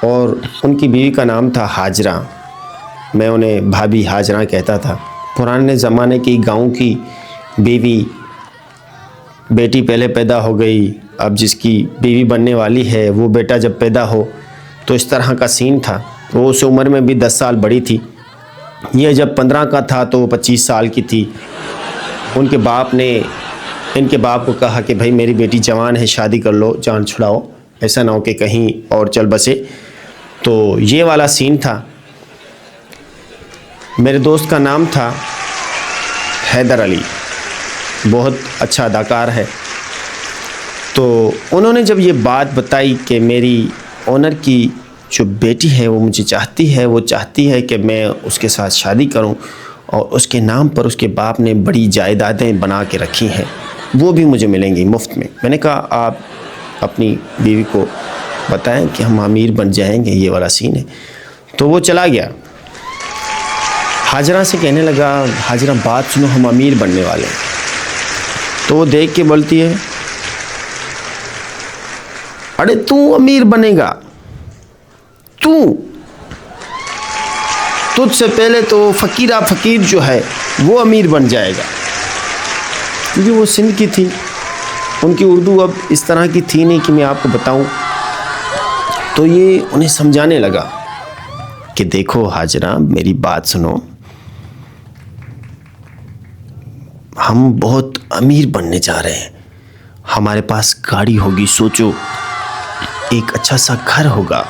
اور ان کی بیوی کا نام تھا حاجرہ. میں انہیں بھابھی حاجرہ کہتا تھا. پرانے زمانے کی گاؤں کی بیوی، بیٹی پہلے پیدا ہو گئی، اب جس کی بیوی بننے والی ہے وہ بیٹا جب پیدا ہو تو اس طرح کا سین تھا. وہ اس عمر میں بھی 10 سال بڑی تھی. یہ جب 15 کا تھا تو وہ 25 سال کی تھی. ان کے باپ نے ان کے باپ کو کہا کہ بھائی میری بیٹی جوان ہے، شادی کر لو، جان چھڑاؤ، ایسا نہ ہو کہ کہیں اور چل بسے. تو یہ والا سین تھا. میرے دوست کا نام تھا حیدر علی، بہت اچھا اداکار ہے. تو انہوں نے جب یہ بات بتائی کہ میری اونر کی جو بیٹی ہے وہ مجھے چاہتی ہے کہ میں اس کے ساتھ شادی کروں، اور اس کے نام پر اس کے باپ نے بڑی جائیدادیں بنا کے رکھی ہیں، وہ بھی مجھے ملیں گی مفت میں. میں نے کہا آپ اپنی بیوی کو بتائیں کہ ہم امیر بن جائیں گے، یہ والا سین ہے. تو وہ چلا گیا. حاجرہ سے کہنے لگا، حاجرہ بات سنو، ہم امیر بننے والے ہیں. تو وہ دیکھ کے بولتی ہے، ارے تو امیر بنے گا، تجھ سے پہلے تو فقیر جو ہے وہ امیر بن جائے گا. کیونکہ وہ سندھ کی تھی، ان کی اردو اب اس طرح کی تھی نہیں کہ میں آپ کو بتاؤں. تو یہ انہیں سمجھانے لگا کہ دیکھو حاجرہ میری بات سنو، ہم بہت امیر بننے جا رہے ہیں. ہمارے پاس گاڑی ہوگی، سوچو ایک اچھا سا گھر ہوگا،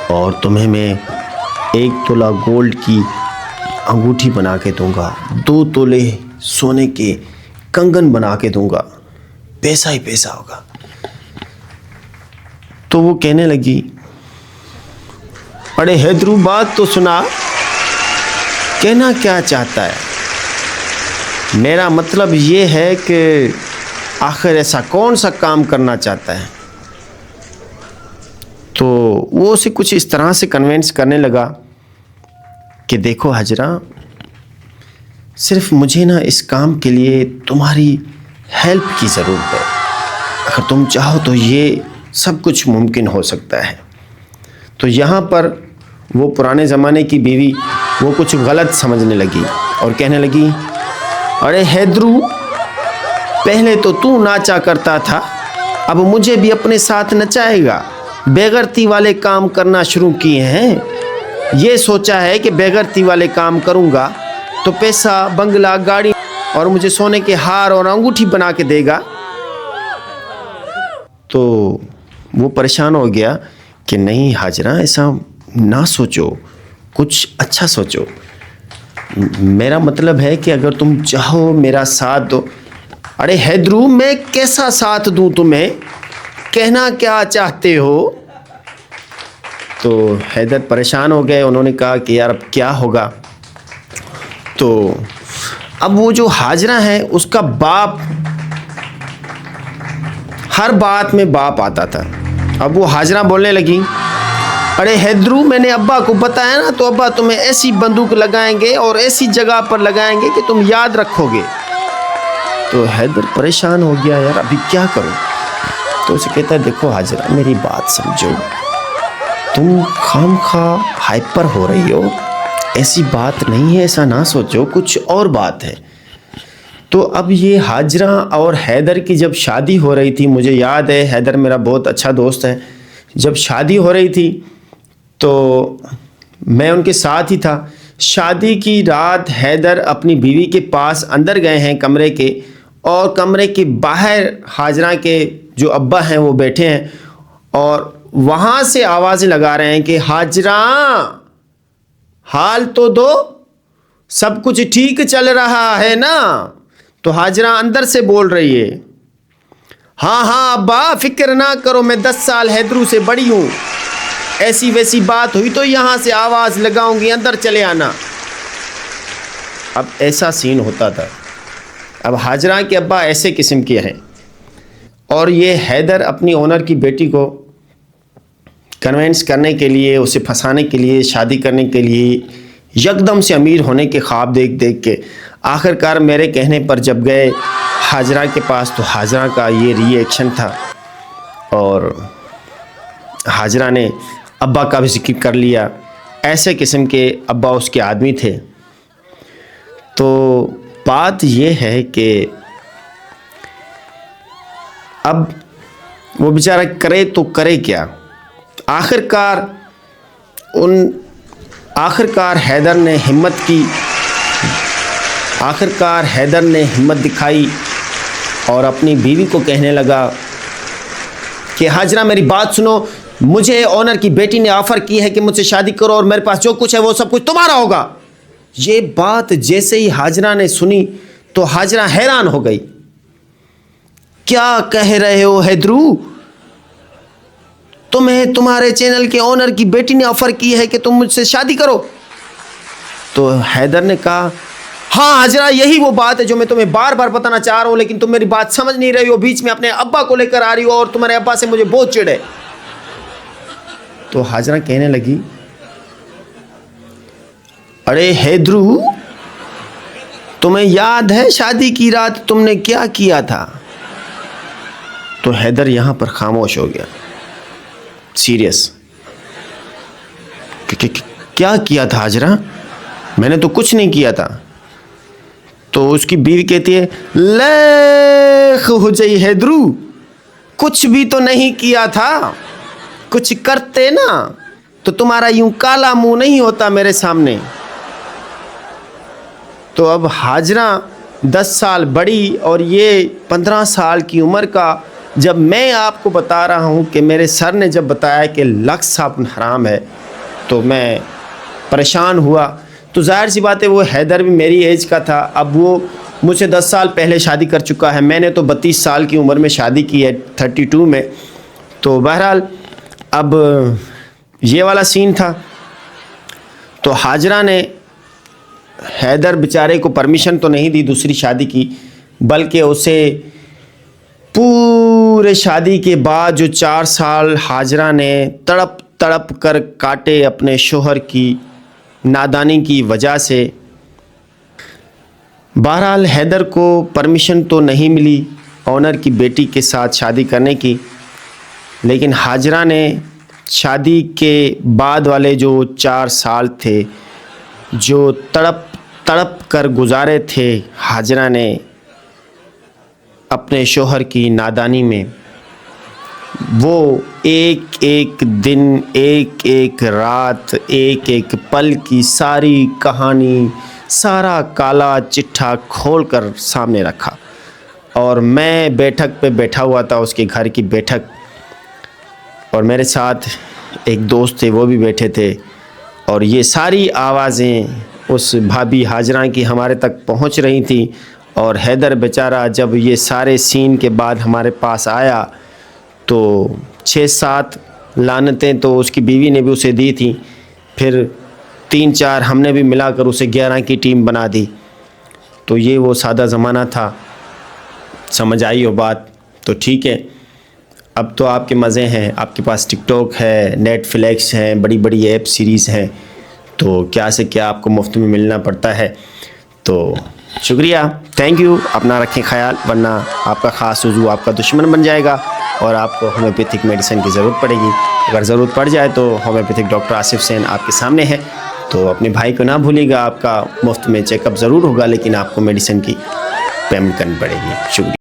اور تمہیں میں 1 تولہ گولڈ کی انگوٹھی بنا کے دوں گا، 2 تولے سونے کے کنگن بنا کے دوں گا، پیسہ ہی پیسہ ہوگا. تو وہ کہنے لگی، ارے حیدرو بات تو سنا، کہنا کیا چاہتا ہے؟ میرا مطلب یہ ہے کہ آخر ایسا کون سا کام کرنا چاہتا ہے؟ تو وہ اسے کچھ اس طرح سے کنونس کرنے لگا کہ دیکھو حاجرہ، صرف مجھے نا اس کام کے لیے تمہاری ہیلپ کی ضرورت ہے. اگر تم چاہو تو یہ سب کچھ ممکن ہو سکتا ہے. تو یہاں پر وہ پرانے زمانے کی بیوی وہ کچھ غلط سمجھنے لگی اور کہنے لگی، ارے حیدرو پہلے تو ناچا کرتا تھا، اب مجھے بھی اپنے ساتھ نچائے گا. بےغیرتی والے کام کرنا شروع کیے ہیں. یہ سوچا ہے کہ بےغیرتی والے کام کروں گا تو پیسہ، بنگلہ، گاڑی اور مجھے سونے کے ہار اور انگوٹھی بنا کے دے گا. تو وہ پریشان ہو گیا کہ نہیں حاجرہ ایسا نہ سوچو، کچھ اچھا سوچو. میرا مطلب ہے کہ اگر تم چاہو میرا ساتھ دو. ارے حیدرو میں کیسا ساتھ دوں تمہیں؟ کہنا کیا چاہتے ہو؟ تو حیدر پریشان ہو گئے. انہوں نے کہا کہ یار اب کیا ہوگا؟ تو اب وہ جو حاجرہ ہے اس کا باپ، ہر بات میں باپ آتا تھا. اب وہ حاجرہ بولنے لگی، ارے حیدرو میں نے ابا کو بتایا نا، تو ابا تمہیں ایسی بندوق لگائیں گے اور ایسی جگہ پر لگائیں گے کہ تم یاد رکھو گے. تو حیدر پریشان ہو گیا، یار ابھی کیا کروں؟ تو اسے کہتا ہے، دیکھو حاجرہ میری بات سمجھو، تم خام خواہ ہائپر ہو رہی ہو، ایسی بات نہیں ہے، ایسا نہ سوچو، کچھ اور بات ہے. تو اب یہ حاجرہ اور حیدر کی جب شادی ہو رہی تھی، مجھے یاد ہے حیدر میرا بہت اچھا دوست ہے، جب شادی ہو رہی تھی تو میں ان کے ساتھ ہی تھا. شادی کی رات حیدر اپنی بیوی کے پاس اندر گئے ہیں کمرے کے، اور کمرے کے باہر حاجرہ کے جو ابا ہیں وہ بیٹھے ہیں، اور وہاں سے آوازیں لگا رہے ہیں کہ حاجرہ حال تو دو، سب کچھ ٹھیک چل رہا ہے نا؟ تو حاجرہ اندر سے بول رہی ہے، ہاں ابا فکر نہ کرو، میں 10 سال حیدرو سے بڑی ہوں، ایسی ویسی بات ہوئی تو یہاں سے آواز لگاؤں گی، اندر چلے آنا. اب ایسا سین ہوتا تھا. اب حاجرہ کے ابا ایسے قسم کے ہیں، اور یہ حیدر اپنی اونر کی بیٹی کو کنونس کرنے کے لیے، اسے پھنسانے کے لیے، شادی کرنے کے لیے، یکدم سے امیر ہونے کے خواب دیکھ کے آخر کار میرے کہنے پر جب گئے حاجرہ کے پاس تو حاجرہ کا یہ ری ایکشن تھا، اور حاجرہ نے ابا کا بھی ذکر کر لیا. ایسے قسم کے ابا اس کے آدمی تھے. تو بات یہ ہے کہ اب وہ بیچارہ کرے تو کرے کیا. آخرکار حیدر نے ہمت دکھائی اور اپنی بیوی کو کہنے لگا کہ ہاجرہ میری بات سنو, مجھے آنر کی بیٹی نے آفر کی ہے کہ مجھ سے شادی کرو اور میرے پاس جو کچھ ہے وہ سب کچھ تمہارا ہوگا. یہ بات جیسے ہی ہاجرہ نے سنی تو ہاجرہ حیران ہو گئی. کیا کہہ رہے ہو حیدرو؟ تمہیں تمہارے چینل کے آنر کی بیٹی نے آفر کی ہے کہ تم مجھ سے شادی کرو؟ تو حیدر نے کہا ہاں ہاجرہ, یہی وہ بات ہے جو میں تمہیں بار بار بتانا چاہ رہا ہوں, لیکن تم میری بات سمجھ نہیں رہی ہو. بیچ میں اپنے ابا کو لے کر آ رہی ہو اور تمہارے ابا سے مجھے بہت چڑ ہے. تو ہاجرہ کہنے لگی ارے حیدرو, تمہیں یاد ہے شادی کی رات تم نے کیا کیا تھا؟ تو حیدر یہاں پر خاموش ہو گیا, سیریس. کیا کیا تھا ہاجرہ؟ میں نے تو کچھ نہیں کیا تھا. تو اس کی بیوی کہتی ہے لیخ ہو جائی حیدرو, کچھ بھی تو نہیں کیا تھا. کچھ کرتے نا تو تمہارا یوں کالا منہ نہیں ہوتا میرے سامنے. تو اب ہاجرہ 10 سال بڑی اور یہ 15 سال کی عمر کا. جب میں آپ کو بتا رہا ہوں کہ میرے سر نے جب بتایا کہ لقظ صاحب حرام ہے تو میں پریشان ہوا. تو ظاہر سی بات ہے وہ حیدر بھی میری ایج کا تھا. اب وہ مجھ سے 10 سال پہلے شادی کر چکا ہے, میں نے تو 32 سال کی عمر میں شادی کی ہے, 32 میں. تو بہرحال اب یہ والا سین تھا. تو ہاجرہ نے حیدر بیچارے کو پرمیشن تو نہیں دی دوسری شادی کی, بلکہ اسے پورے شادی کے بعد جو 4 سال ہاجرہ نے تڑپ کر کاٹے اپنے شوہر کی نادانی کی وجہ سے. بہرحال حیدر کو پرمیشن تو نہیں ملی آنر کی بیٹی کے ساتھ شادی کرنے کی, لیکن ہاجرہ نے شادی کے بعد والے جو 4 سال تھے جو تڑپ کر گزارے تھے ہاجرہ نے اپنے شوہر کی نادانی میں, وہ ایک ایک دن, ایک ایک رات, ایک ایک پل کی ساری کہانی, سارا کالا چٹھا کھول کر سامنے رکھا. اور میں بیٹھک پہ بیٹھا ہوا تھا, اس کے گھر کی بیٹھک, اور میرے ساتھ ایک دوست تھے وہ بھی بیٹھے تھے. اور یہ ساری آوازیں اس بھابھی ہاجرہ کی ہمارے تک پہنچ رہی تھیں. اور حیدر بیچارہ جب یہ سارے سین کے بعد ہمارے پاس آیا تو 6-7 لعنتیں تو اس کی بیوی نے بھی اسے دی تھیں, پھر 3-4 ہم نے بھی ملا کر اسے 11 کی ٹیم بنا دی. تو یہ وہ سادہ زمانہ تھا. سمجھ آئی ہو بات؟ تو ٹھیک ہے, اب تو آپ کے مزے ہیں, آپ کے پاس ٹک ٹاک ہے, نیٹ فلیکس ہیں, بڑی بڑی ایپ سیریز ہیں, تو کیا سے کیا آپ کو مفت میں ملنا پڑتا ہے. تو شکریہ, تھینک یو. اپنا رکھیں خیال, ورنہ آپ کا خاص عضو آپ کا دشمن بن جائے گا اور آپ کو ہومیوپیتھک میڈیسن کی ضرورت پڑے گی. اگر ضرورت پڑ جائے تو ہومیوپیتھک ڈاکٹر آصف حسین آپ کے سامنے ہے. تو اپنے بھائی کو نہ بھولیے گا, آپ کا مفت میں چیک اپ ضرور ہوگا, لیکن آپ کو میڈیسن کی پیمنٹ کرنی پڑے گی. شکریہ.